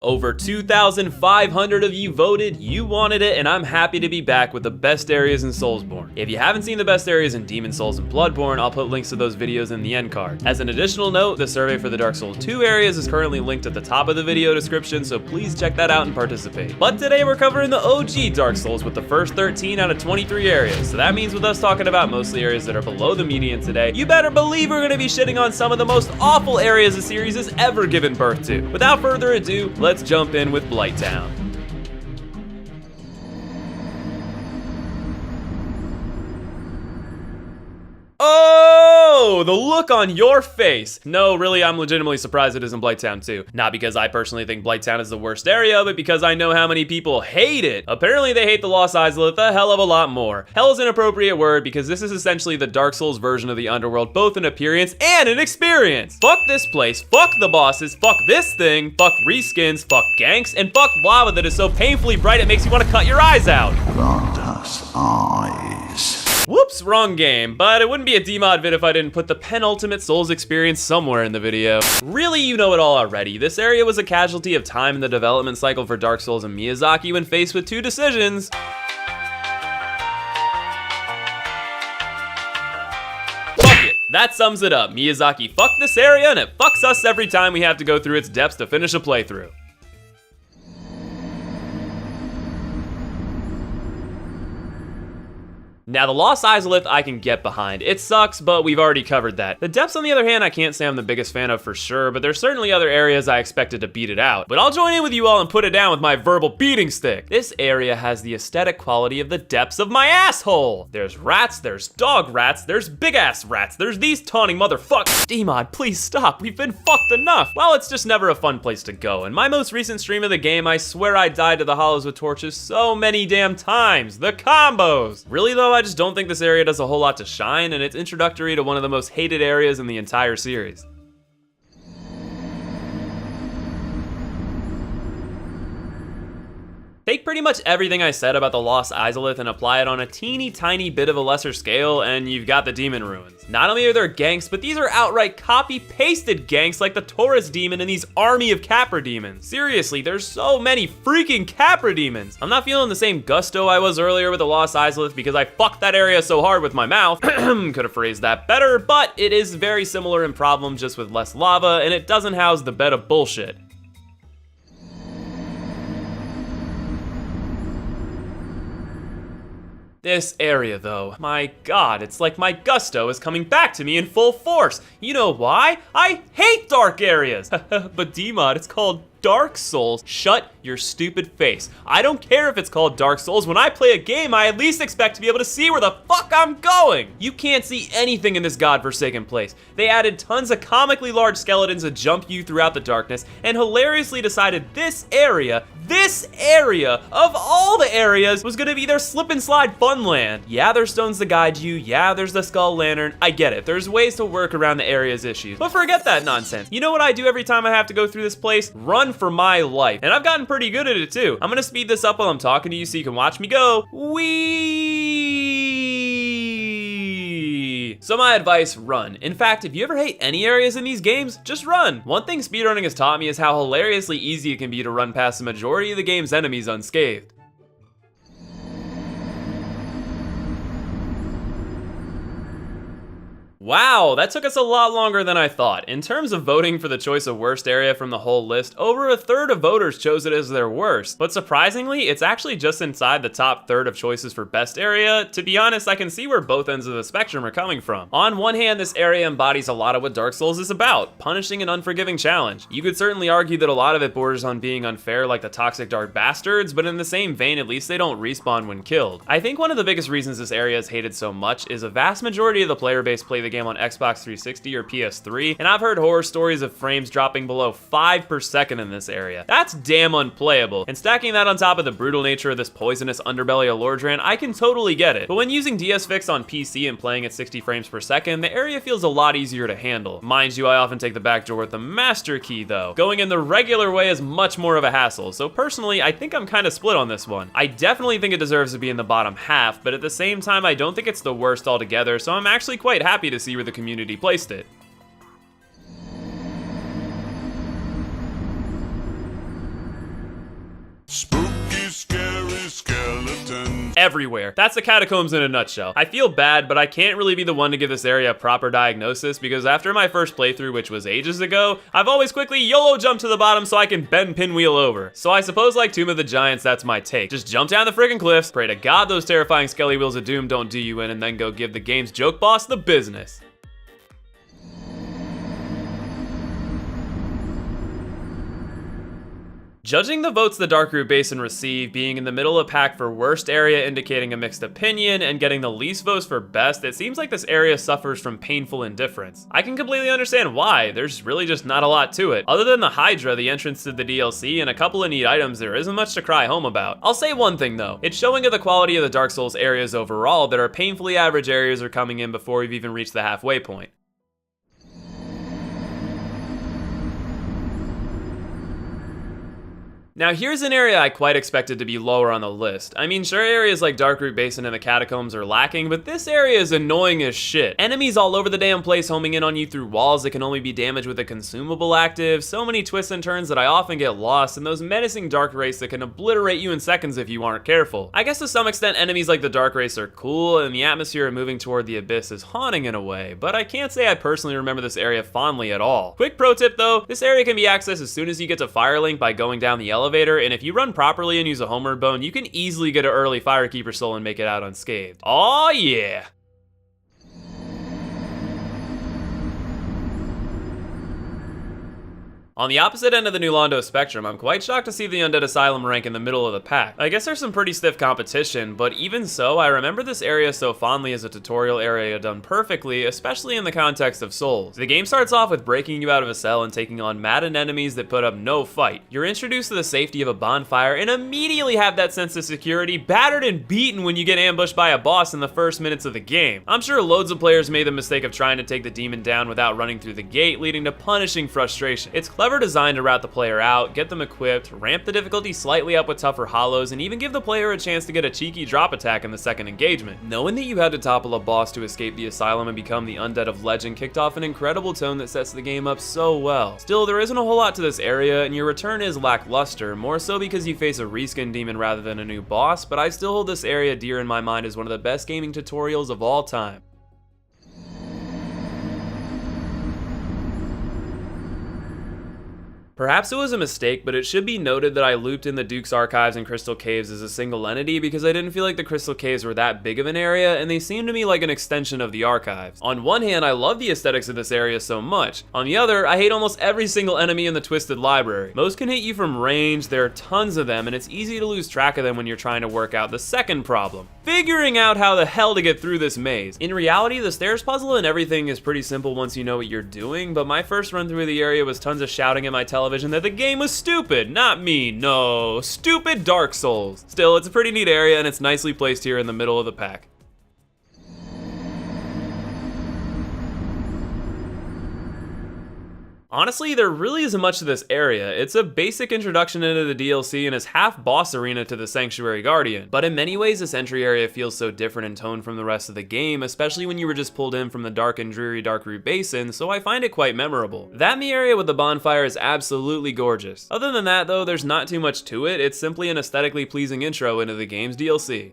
Over 2,500 of you voted, you wanted it, and I'm happy to be back with the best areas in Soulsborne. If you haven't seen the best areas in Demon Souls and Bloodborne, I'll put links to those videos in the end card. As an additional note, the survey for the Dark Souls 2 areas is currently linked at the top of the video description, so please check that out and participate. But today we're covering the OG Dark Souls with the first 13 out of 23 areas, so that means with us talking about mostly areas that are below the median today, you better believe we're gonna be shitting on some of the most awful areas the series has ever given birth to. Without further ado, let's jump in with BLIGHTTOWN. Oh, the look on your face. No, really, I'm legitimately surprised it isn't BLIGHTTOWN 2. Not because I personally think BLIGHTTOWN is the worst area, but because I know how many people hate it. Apparently they hate the Lost IZALITH a hell of a lot more. Hell is an appropriate word because this is essentially the Dark Souls version of the Underworld, both in appearance and in experience. Fuck this place, fuck the bosses, fuck this thing, fuck reskins, fuck ganks, and fuck lava that is so painfully bright it makes you want to cut your eyes out. Granda's eyes. Whoops, wrong game, but it wouldn't be a DMod vid if I didn't put the penultimate Souls experience somewhere in the video. Really, you know it all already. This area was a casualty of time in the development cycle for Dark Souls and Miyazaki when faced with two decisions. Fuck it, that sums it up. Miyazaki fucked this area and it fucks us every time we have to go through its depths to finish a playthrough. Now, the Lost IZALITH I can get behind. It sucks, but we've already covered that. The depths, on the other hand, I can't say I'm the biggest fan of for sure, but there's certainly other areas I expected to beat it out. But I'll join in with you all and put it down with my verbal beating stick. This area has the aesthetic quality of the depths of my asshole. There's rats, there's dog rats, there's big ass rats, there's these taunting motherfuckers. DMod, please stop, we've been fucked enough. Well, it's just never a fun place to go. In my most recent stream of the game, I swear I died to the hollows with torches so many damn times. The combos. Really though, I just don't think this area does a whole lot to shine, and it's introductory to one of the most hated areas in the entire series. Take pretty much everything I said about the Lost IZALITH and apply it on a teeny tiny bit of a lesser scale, and you've got the Demon Ruins. Not only are there ganks, but these are outright copy-pasted ganks like the Taurus Demon and these army of Capra Demons. Seriously, there's so many freaking Capra Demons. I'm not feeling the same gusto I was earlier with the Lost IZALITH because I fucked that area so hard with my mouth. Could have phrased that better, but it is very similar in problem, just with less lava, and it doesn't house the bed of bullshit. This area though, my god, it's like my gusto is coming back to me in full force. You know why? I hate dark areas. But DMod, it's called Dark Souls. Shut your stupid face. I don't care if it's called Dark Souls. When I play a game, I at least expect to be able to see where the fuck I'm going. You can't see anything in this godforsaken place. They added tons of comically large skeletons to jump you throughout the darkness and hilariously decided this area of all the areas was gonna be their slip and slide fun land. Yeah, there's stones to guide you. Yeah, there's the skull lantern. I get it. There's ways to work around the area's issues. But forget that nonsense. You know what I do every time I have to go through this place? Run for my life. And I've gotten pretty good at it too. I'm gonna speed this up while I'm talking to you so you can watch me go. Whee! So my advice, run. In fact, if you ever hate any areas in these games, just run. One thing speedrunning has taught me is how hilariously easy it can be to run past the majority of the game's enemies unscathed. Wow, that took us a lot longer than I thought. In terms of voting for the choice of worst area from the whole list, over a third of voters chose it as their worst. But surprisingly, it's actually just inside the top third of choices for best area. To be honest, I can see where both ends of the spectrum are coming from. On one hand, this area embodies a lot of what Dark Souls is about, punishing an unforgiving challenge. You could certainly argue that a lot of it borders on being unfair like the toxic dark bastards, but in the same vein, at least they don't respawn when killed. I think one of the biggest reasons this area is hated so much is a vast majority of the player base play the game on Xbox 360 or PS3, and I've heard horror stories of frames dropping below 5 per second in this area. That's damn unplayable, and stacking that on top of the brutal nature of this poisonous underbelly of Lordran, I can totally get it. But when using DS-Fix on PC and playing at 60 frames per second, the area feels a lot easier to handle. Mind you, I often take the back door with the master key though. Going in the regular way is much more of a hassle, so personally, I think I'm kind of split on this one. I definitely think it deserves to be in the bottom half, but at the same time, I don't think it's the worst altogether, so I'm actually quite happy to see where the community placed it. Spooky, scary skeletons. Everywhere. That's the catacombs in a nutshell. I feel bad, but I can't really be the one to give this area a proper diagnosis because after my first playthrough, which was ages ago, I've always quickly YOLO jumped to the bottom so I can bend pinwheel over. So I suppose like Tomb of the Giants, that's my take. Just jump down the friggin' cliffs, pray to God those terrifying skelly wheels of doom don't do you in, and then go give the game's joke boss the business. Judging the votes the Darkroot Basin received, being in the middle of the pack for worst area indicating a mixed opinion, and getting the least votes for best, it seems like this area suffers from painful indifference. I can completely understand why, there's really just not a lot to it. Other than the Hydra, the entrance to the DLC, and a couple of neat items, there isn't much to cry home about. I'll say one thing though, it's showing of the quality of the Dark Souls areas overall that our painfully average areas are coming in before we've even reached the halfway point. Now here's an area I quite expected to be lower on the list. I mean, sure, areas like Darkroot Basin and the Catacombs are lacking, but this area is annoying as shit. Enemies all over the damn place homing in on you through walls that can only be damaged with a consumable active, so many twists and turns that I often get lost, and those menacing Dark Wraiths that can obliterate you in seconds if you aren't careful. I guess to some extent enemies like the Dark Wraiths are cool, and the atmosphere of moving toward the abyss is haunting in a way, but I can't say I personally remember this area fondly at all. Quick pro tip though, this area can be accessed as soon as you get to Firelink by going down the elevator, and if you run properly and use a homeward bone, you can easily get an early Firekeeper soul and make it out unscathed. Aw yeah! On the opposite end of the new Londo spectrum, I'm quite shocked to see the Undead Asylum rank in the middle of the pack. I guess there's some pretty stiff competition, but even so, I remember this area so fondly as a tutorial area done perfectly, especially in the context of Souls. The game starts off with breaking you out of a cell and taking on maddened enemies that put up no fight. You're introduced to the safety of a bonfire and immediately have that sense of security, battered and beaten when you get ambushed by a boss in the first minutes of the game. I'm sure loads of players made the mistake of trying to take the demon down without running through the gate, leading to punishing frustration. It's clever designed to route the player out, get them equipped, ramp the difficulty slightly up with tougher hollows, and even give the player a chance to get a cheeky drop attack in the second engagement. Knowing that you had to topple a boss to escape the asylum and become the undead of legend kicked off an incredible tone that sets the game up so well. Still, there isn't a whole lot to this area, and your return is lackluster, more so because you face a reskin demon rather than a new boss, but I still hold this area dear in my mind as one of the best gaming tutorials of all time. Perhaps it was a mistake, but it should be noted that I looped in the Duke's Archives and Crystal Caves as a single entity because I didn't feel like the Crystal Caves were that big of an area, and they seemed to me like an extension of the Archives. On one hand, I love the aesthetics of this area so much. On the other, I hate almost every single enemy in the Twisted Library. Most can hit you from range, there are tons of them, and it's easy to lose track of them when you're trying to work out the second problem: figuring out how the hell to get through this maze. In reality, the stairs puzzle and everything is pretty simple once you know what you're doing, but my first run through the area was tons of shouting at my television that the game was stupid, not me, no, stupid Dark Souls. Still, it's a pretty neat area and it's nicely placed here in the middle of the pack. Honestly, there really isn't much to this area. It's a basic introduction into the DLC and is half boss arena to the Sanctuary Guardian. But in many ways, this entry area feels so different in tone from the rest of the game, especially when you were just pulled in from the dark and dreary Darkroot Basin, so I find it quite memorable. That me area with the bonfire is absolutely gorgeous. Other than that though, there's not too much to it. It's simply an aesthetically pleasing intro into the game's DLC.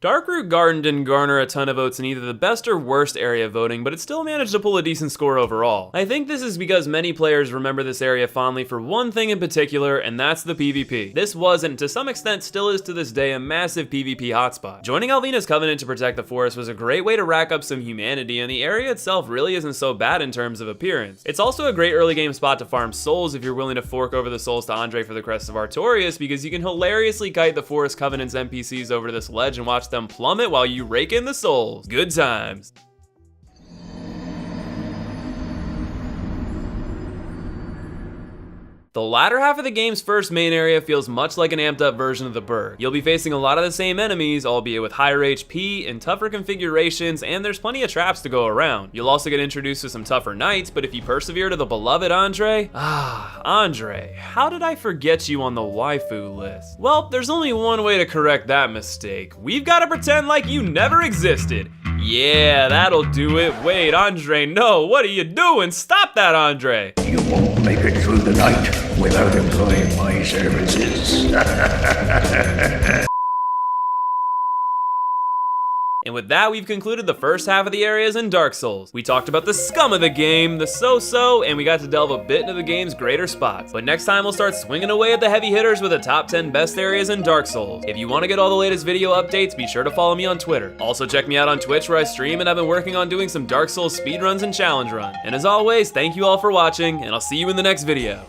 Darkroot Garden didn't garner a ton of votes in either the best or worst area voting, but it still managed to pull a decent score overall. I think this is because many players remember this area fondly for one thing in particular, and that's the PvP. This was, and to some extent still is to this day, a massive PvP hotspot. Joining Alvina's Covenant to protect the forest was a great way to rack up some humanity, and the area itself really isn't so bad in terms of appearance. It's also a great early game spot to farm souls if you're willing to fork over the souls to Andre for the Crest of Artorias, because you can hilariously kite the Forest Covenant's NPCs over this ledge and watch them plummet while you rake in the souls. Good times. The latter half of the game's first main area feels much like an amped up version of the Burg. You'll be facing a lot of the same enemies, albeit with higher HP and tougher configurations, and there's plenty of traps to go around. You'll also get introduced to some tougher knights, but if you persevere to the beloved Andre, Andre, how did I forget you on the waifu list? Well, there's only one way to correct that mistake. We've got to pretend like you never existed. Yeah, that'll do it. Wait, Andre, no, what are you doing? Stop that, Andre. You won't make it through the night without employing my services. And with that, we've concluded the first half of the areas in Dark Souls. We talked about the scum of the game, the so-so, and we got to delve a bit into the game's greater spots. But next time, we'll start swinging away at the heavy hitters with the top 10 best areas in Dark Souls. If you want to get all the latest video updates, be sure to follow me on Twitter. Also, check me out on Twitch where I stream, and I've been working on doing some Dark Souls speedruns and challenge runs. And as always, thank you all for watching, and I'll see you in the next video.